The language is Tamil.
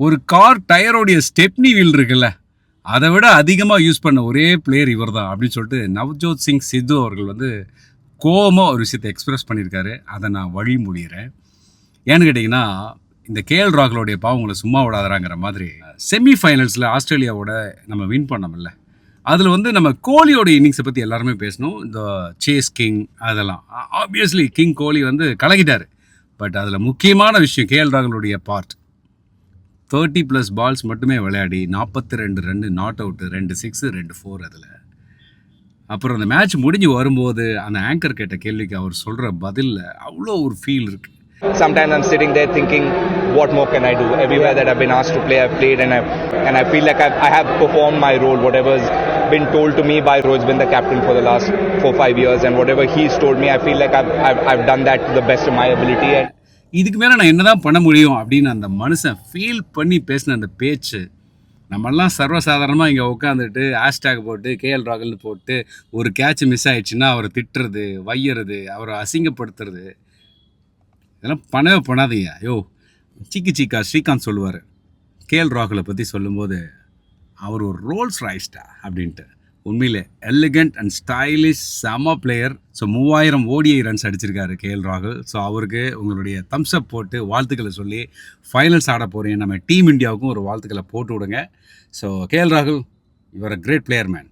ஒரு கார் டயரோடைய ஸ்டெப்னி வீல் இருக்குல்ல, அதை விட அதிகமாக யூஸ் பண்ண ஒரே பிளேயர் இவர் தான் அப்படின்னு சொல்லிட்டு நவ்ஜோத் சிங் சித்து அவர்கள் வந்து கோவமாக ஒரு விஷயத்தை எக்ஸ்பிரஸ் பண்ணியிருக்காரு. அதை நான் வழிமொழிகிறேன். ஏன்னு கேட்டிங்கன்னா, இந்த கேஎல் ராகுலோடைய பாவங்களை சும்மா விடாதராங்கிற மாதிரி செமிஃபைனல்ஸில் ஆஸ்திரேலியாவோட நம்ம வின் பண்ணோம்ல, அதில் வந்து நம்ம கோலியோட இன்னிங்ஸை பற்றி எல்லாருமே பேசணும். இந்த சேஸ் கிங் அதெல்லாம் ஆப்வியஸ்லி கிங் கோலி வந்து கலக்கிட்டார். பட் அதில் முக்கியமான விஷயம் கேஎல் ராகுலோடைய பார்ட். 30+ பால்ஸ் மட்டுமே விளையாடி 42 ரன் நாட் அவுட்டு, 2 6 2 4. அதில் அப்புறம் அந்த மேட்ச் முடிஞ்சு வரும்போது அந்த ஆங்கர் கேட்ட கேள்விக்கு அவர் சொல்கிற பதிலில் அவ்வளோ ஒரு ஃபீல் இருக்குது. Sometimes I'm sitting there thinking, what more can I do? Everywhere that I've been asked to play, I've played, and I feel like I have performed my role. Whatever's been told to me by Rohit's been the captain for the last 4-5 years, and whatever he's told me, I feel like I've done that to the best of my ability. And இதுக்கு மேலே நான் என்ன தான் பண்ண முடியும் அப்படின்னு அந்த மனுஷன் ஃபீல் பண்ணி பேசின அந்த பேச்சு, நம்மெல்லாம் சர்வசாதாரணமாக இங்கே உட்காந்துட்டு ஹேஷ்டேக் போட்டு கேஎல் ராகுல்னு போட்டு ஒரு கேட்ச் மிஸ் ஆயிடுச்சுன்னா அவரை திட்டுறது, வையறது, அவரை அசிங்கப்படுத்துறது, இதெல்லாம் பண்ணவே பண்ணாதீங்க. யோ சீக்கா ஸ்ரீகாந்த் சொல்லுவார் கேஎல் ராகுலை பற்றி சொல்லும்போது, அவர் ஒரு ரோல்ஸ் ராய்ஸ்டா அப்படின்ட்டு. உண்மையிலே எலிகண்ட் அண்ட் ஸ்டைலிஷ் செம பிளேயர். ஸோ 3000 ODI ரன்ஸ் அடிச்சிருக்காரு கேஎல் ராகுல். ஸோ அவருக்கு உங்களுடைய தம்ஸ் அப் போட்டு வாழ்த்துக்களை சொல்லி ஃபைனல்ஸ் ஆட போகிறீங்க நம்ம டீம் இந்தியாவுக்கும் ஒரு வாழ்த்துக்களை போட்டு விடுங்க. ஸோ கேஎல் ராகுல், you are a great player man.